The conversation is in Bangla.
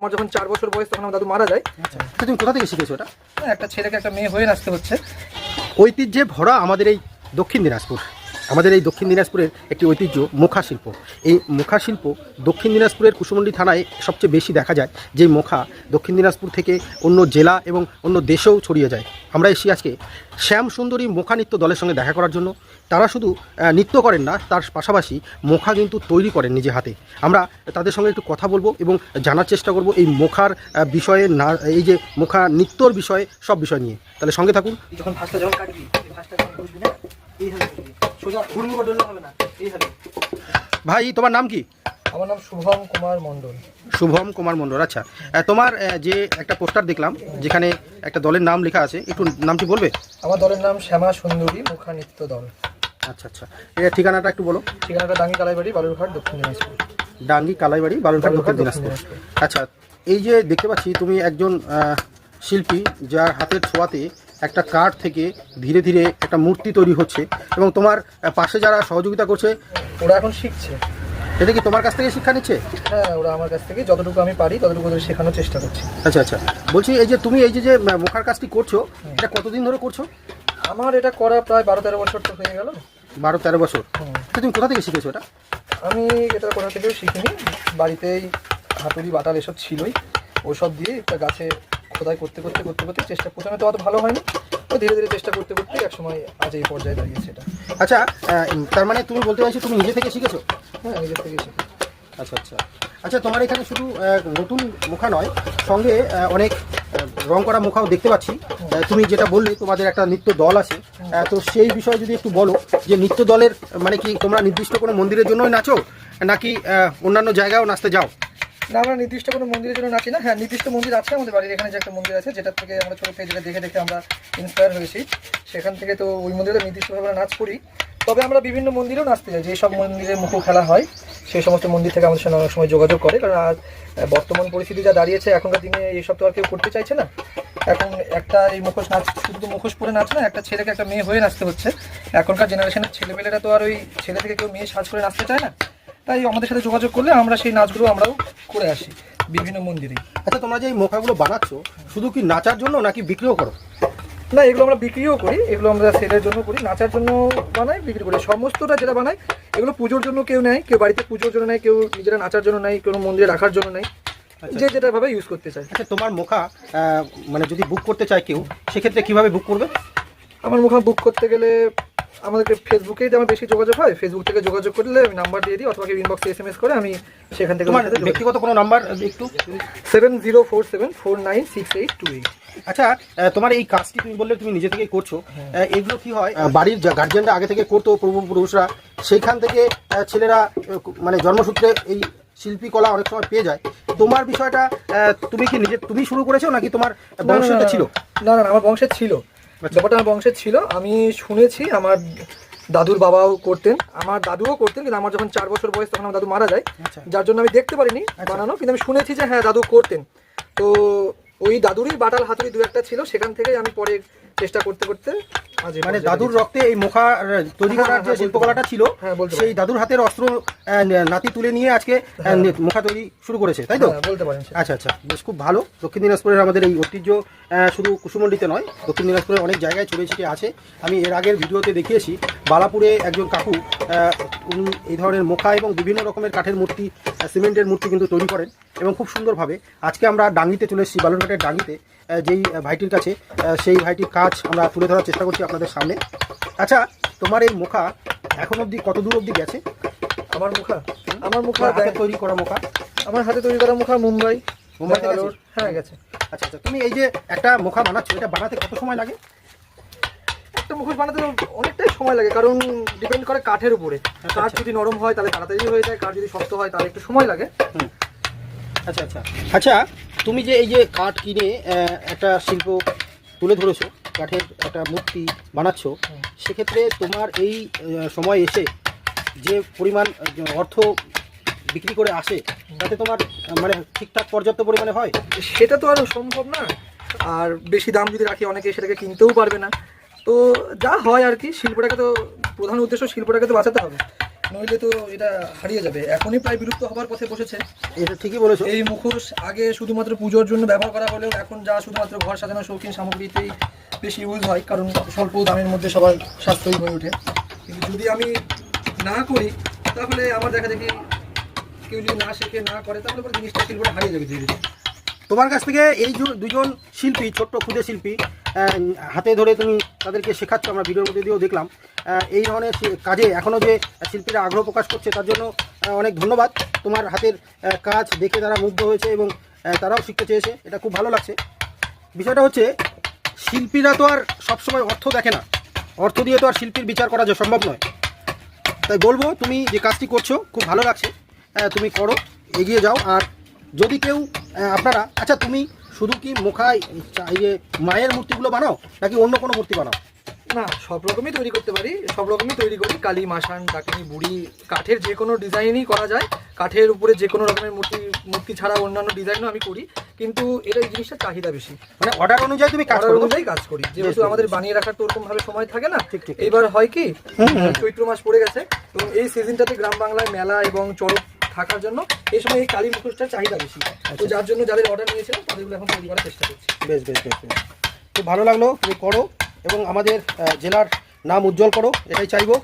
আমার যখন 4 বছর বয়স তখন আমার দাদু মারা যায়। আচ্ছা, তুমি কোথা থেকে শিখেছো এটা? একটা ছেলেকে একটা মেয়ে হয়ে নাচতে হচ্ছে। ঐতিহ্যে ভরা আমাদের এই দক্ষিণ দিনাজপুর, আমাদের এই দক্ষিণ দিনাজপুরের একটি ঐতিহ্য মুখা শিল্প। এই মুখা শিল্প দক্ষিণ দিনাজপুরের কুশমন্ডি থানায় সবচেয়ে বেশি দেখা যায়। যে মুখা দক্ষিণ দিনাজপুর থেকে অন্য জেলা এবং অন্য দেশেও ছড়িয়ে যায়। আমরা এসেছি আজকে শ্যাম সুন্দরী মুখা নৃত্য দলের সঙ্গে দেখা করার জন্য। তারা শুধু নৃত্য করেন না, তার পাশাপাশি মুখা কিন্তু তৈরি করেন নিজে হাতে। আমরা তাদের সঙ্গে একটু কথা বলবো এবং জানার চেষ্টা করব এই মুখার বিষয়ে, না এই যে মুখা নৃত্যর বিষয়ে, সব বিষয় নিয়ে। তাহলে সঙ্গে থাকুন। যখন ফাঁসটা যখন কাটবি, এই ফাঁসটা যখন করবি না, এইভাবে করবি, সোজা ঘুরমুখ ডললে হবে না, এইভাবে। ভাই, তোমার নাম কি? আমার নাম শুভম কুমার মণ্ডল। শুভম কুমার মণ্ডল। আচ্ছা, তোমার যে একটা পোস্টার দেখলাম যেখানে একটা দলের নাম লেখা আছে, একটু নামটি বলবে? আমার দলের নাম শ্যামা সুন্দরী মুখা নৃত্য দল। আচ্ছা আচ্ছা, এর ঠিকানাটা একটু বলো। ঠিকানাটা ডাঙ্গি কালাইবাড়ি, বালুরঘাট, দক্ষিণ দিনাজপুর। ডাঙ্গি কালাইবাড়ি, বালুরঘাট, দক্ষিণ দিনাজপুর। আচ্ছা, এই যে দেখতে পাচ্ছি তুমি একজন শিল্পী, যার হাতের ছোঁয়াতে একটা কাঠ থেকে ধীরে ধীরে একটা মূর্তি তৈরি হচ্ছে এবং তোমার পাশে যারা সহযোগিতা করছে ওরা এখন শিখছে। এটা কি তোমার কাছ থেকে শিক্ষা নিচ্ছে? হ্যাঁ, ওরা আমার কাছ থেকে যতটুকু আমি পারি ততটুকু ওদের শেখানোর চেষ্টা করছি। আচ্ছা আচ্ছা, বলছি এই যে তুমি এই যে মুখার কাজটি করছো, এটা কতদিন ধরে করছো? আমার এটা করা প্রায় 12-13 বছর তো হয়ে গেল। 12-13 বছর। তুমি কোথা থেকে শিখেছো এটা? আমি এটা কোথা থেকেও শিখিনি, বাড়িতেই হাতুড়ি বাটাল এসব ছিলই, ওসব দিয়ে একটা গাছে খোদাই করতে করতে করতে করতে চেষ্টা, প্রথমে তো অত ভালো হয়নি, তো ধীরে ধীরে চেষ্টা করতে করতে একসময় আজ এই পর্যায়ে দাঁড়িয়েছে এটা। আচ্ছা, তার মানে তুমি বলতে চাইছো তুমি নিজে থেকে শিখেছো? হ্যাঁ, নিজের থেকে শিখি। আচ্ছা আচ্ছা আচ্ছা, তোমার এখানে শুধু নতুন মুখা নয়, সঙ্গে অনেক রং করা মুখাও দেখতে পাচ্ছি। তুমি যেটা বললে তোমাদের একটা নৃত্য দল আছে, তো সেই বিষয়ে যদি একটু বলো যে নৃত্য দলের মানে কি তোমরা নির্দিষ্ট কোনো মন্দিরের জন্যই নাচো নাকি অন্যান্য জায়গায়ও নাচতে যাও? না, আমরা নির্দিষ্ট কোনো মন্দিরের জন্য নাচি না। হ্যাঁ, নির্দিষ্ট মন্দির আছে আমাদের বাড়ির এখানে, যে একটা মন্দির আছে যেটা থেকে আমরা ছোটো থেকে যেটা দেখে দেখে আমরা ইন্সপায়ার হয়েছি, সেখান থেকে তো ওই মন্দিরে নির্দিষ্টভাবে আমরা নাচ করি। তবে আমরা বিভিন্ন মন্দিরেও নাচতে যাই, যেসব মন্দিরে মুখো খেলা হয় সেই সমস্ত মন্দির থেকে আমাদের সঙ্গে অনেক সময় যোগাযোগ করে, কারণ আজ বর্তমান পরিস্থিতি যা দাঁড়িয়েছে, এখনকার দিনে এইসব তো আর কেউ করতে চাইছে না। এখন একটা এই মুখোশ নাচ, শুধু মুখোশ পরে নাচ না, একটা ছেলেকে একটা মেয়ে হয়ে নাচতে হচ্ছে। এখনকার জেনারেশনের ছেলেমেয়েরা তো আর ওই ছেলে থেকে কেউ মেয়ে সাজ করে নাচতে চায় না, তাই আমাদের সাথে যোগাযোগ করলে আমরা সেই নাচগুলো আমরাও করে আসি বিভিন্ন মন্দিরেই। আচ্ছা, তোমরা যে এই মুখাগুলো বানাচ্ছো শুধু কি নাচার জন্য নাকি বিক্রিও করো? না, এগুলো আমরা বিক্রিও করি, এগুলো আমরা সেলের জন্য করি, নাচার জন্য বানাই, বিক্রি করি। সমস্তটা যেটা বানাই এগুলো পুজোর জন্য কেউ নেয়, কেউ বাড়িতে পুজোর জন্য নেয়, কেউ নিজেরা নাচার জন্য নেয়, কোনো মন্দিরে রাখার জন্য নেয়, যে যেটা ভাবে ইউজ করতে চায়। আচ্ছা, তোমার মুখা মানে যদি বুক করতে চায় কেউ, সেক্ষেত্রে কিভাবে বুক করবে? আমার মুখা বুক করতে গেলে আমাদেরকে ফেসবুকেই আমার বেশি যোগাযোগ হয়, ফেসবুক থেকে যোগাযোগ করলে আমি নাম্বার দিয়ে দিই, অথবা কেউ ইনবক্সে SMS করে, আমি সেখান থেকে। তোমার ব্যক্তিগত কোনো নাম্বার একটু? 7047496828। আচ্ছা, তোমার এই কাজটি তুমি বললে তুমি নিজে থেকেই করছো, এগুলো কি হয় বাড়ির গার্জিয়ানরা আগে থেকে করতো, পূর্বপুরুষরা, সেইখান থেকে ছেলেরা মানে জন্মসূত্রে এই শিল্পী কলা অনেক সময় পেয়ে যায়। তোমার বিষয়টা তুমি কি তুমি শুরু করেছো নাকি তোমার বংশে ছিল? না না, আমার বংশে ছিল, ব্যাপারটা আমার বংশের ছিল। আমি শুনেছি আমার দাদুর বাবাও করতেন, আমার দাদুও করতেন, কিন্তু আমার যখন 4 বছর বয়স তখন আমার দাদু মারা যায়, যার জন্য আমি দেখতে পারিনি বানানো, কিন্তু আমি শুনেছি যে হ্যাঁ দাদু করতেন। তো ওই দাদুরই বাটাল হাতুড়ি 2-1টা ছিল, সেখান থেকেই আমি পরে চেষ্টা করতে করতে মানে দাদুর রক্তে এই মুখা তৈরি করার যে শিল্পকলাটা ছিল, সেই দাদুর হাতের অস্ত্র নাতি তুলে নিয়ে আজকে মুখা তৈরি শুরু করেছে, তাই তো? বলতে পারেন। আচ্ছা আচ্ছা, বেশ খুব ভালো। দক্ষিণ দিনাজপুরের আমাদের এই ঐতিহ্য শুধু কুসুমন্ডিতে নয়, দক্ষিণ দিনাজপুরের অনেক জায়গায় ছড়িয়ে ছিটিয়ে আছে। আমি এর আগের ভিডিওতে দেখিয়েছি বালাপুরে একজন কাকু, উনি এই ধরনের মুখা এবং বিভিন্ন রকমের কাঠের মূর্তি, সিমেন্টের মূর্তি কিন্তু তৈরি করেন এবং খুব সুন্দরভাবে। আজকে আমরা ডাঙ্গিতে চলে এসেছি, বালুরঘাটের ডাঙ্গিতে, যেই ভাইটির কাছে, সেই ভাইটির কাজ আমরা তুলে ধরার চেষ্টা করছি আপনাদের সামনে। আচ্ছা, তোমার এই মুখা এখন অবধি কত দূর অবধি গেছে? আমার মুখা হাতে তৈরি করা মুখা, আমার হাতে তৈরি করা মুখা মুম্বাই গেছে? হ্যাঁ, গেছে। আচ্ছা আচ্ছা, তুমি এই যে একটা মুখা বানাচ্ছো, এটা বানাতে কত সময় লাগে? একটা মুখোশ বানাতে অনেকটাই সময় লাগে, কারণ ডিপেন্ড করে কাঠের উপরে। কাঠ যদি নরম হয় তাহলে তাড়াতাড়ি হয়ে যায়, কাঠ যদি শক্ত হয় তাহলে একটু সময় লাগে। আচ্ছা আচ্ছা আচ্ছা, তুমি যে এই যে কাঠ কিনে একটা শিল্প তুলে ধরেছো, কাঠের একটা মূর্তি বানাচ্ছ, সেক্ষেত্রে তোমার এই সময় এসে যে পরিমাণ অর্থ বিক্রি করে আসে, তাতে তোমার মানে ঠিকঠাক পর্যাপ্ত পরিমাণে হয়? সেটা তো আর সম্ভব না, আর বেশি দাম যদি রাখি অনেকে সেটাকে কিনতেও পারবে না। তো যা হয় আর কি, শিল্পটাকে তো প্রধান উদ্দেশ্য শিল্পটাকে তো বাঁচাতে হবে, নইলে তো এটা হারিয়ে যাবে। এখনই প্রায় বিলুপ্ত হবার পথে বসেছে। এটা ঠিকই বলেছো। এই মুখোশ আগে শুধুমাত্র পুজোর জন্য ব্যবহার করা হলেও এখন যা শুধুমাত্র ঘর সাজানোর শৌখিন সামগ্রীতেই বেশি ইউজ হয়, কারণ স্বল্প দামের মধ্যে সবার সাশ্রয়ী হয়ে ওঠে। কিন্তু যদি আমি না করি তাহলে আমার দেখা দেখি কেউ যদি না শেখে না করে তাহলে পরে জিনিসটা শিল্পটা হারিয়ে যাবে ধীরে ধীরে। তোমার কাছ থেকে এই দুজন শিল্পী, ছোট্ট ক্ষুদে শিল্পী, হাতে ধরে তুমি তাদেরকে শেখাচ্ছ, আমরা ভিডিওর মধ্যে দিয়েও দেখলাম। এই ধরনের কাজে এখনও যে শিল্পীরা আগ্রহ প্রকাশ করছে তার জন্য অনেক ধন্যবাদ। তোমার হাতের কাজ দেখে তারা মুগ্ধ হয়েছে এবং তারাও শিখতে চেয়েছে, এটা খুব ভালো লাগছে। বিষয়টা হচ্ছে শিল্পীরা তো আর সবসময় অর্থ দেখে না, অর্থ দিয়ে তো আর শিল্পীর বিচার করা সম্ভব নয়। তাই বলবো তুমি যে কাজটি করছো খুব ভালো লাগছে, তুমি করো, এগিয়ে যাও। আর যদি কেউ আপনারা, আচ্ছা তুমি শুধু কি মুখায় এই যে মায়ের মূর্তিগুলো বানাও নাকি অন্য কোনো মূর্তি বানাও? না, সব রকমই তৈরি করতে পারি, সব রকমই তৈরি করি। কালী, মাসান, ডাকিনী, বুড়ি, কাঠের যে কোনো ডিজাইনই করা যায়। কাঠের উপরে যে কোনো রকমের মূর্তি ছাড়া অন্যান্য ডিজাইনও আমি করি, কিন্তু এটা এই জিনিসটা চাহিদা বেশি, মানে অর্ডার অনুযায়ী তুমি কাজ অর্ডার অনুযায়ী কাজ করি। যেহেতু আমাদের বানিয়ে রাখার তো ওরকম ভাবে সময় থাকে না। ঠিক ঠিক। এইবার হয় কি, চৈত্র মাস পড়ে গেছে, তো এই সিজনটাতে গ্রাম বাংলায় মেলা এবং চড়ক থাকার জন্য এই সময় এই কালী মুখোশটার চাহিদা বেশি। তো যার জন্য যাদের অর্ডার নিয়েছিলাম তাদেরগুলো এখন তৈরি করার চেষ্টা করছি। বেশ বেশ বেশ বেশ, খুব ভালো লাগলো, তুমি করো এবং আমাদের জেলার নাম উজ্জ্বল করো, এটাই চাইবো।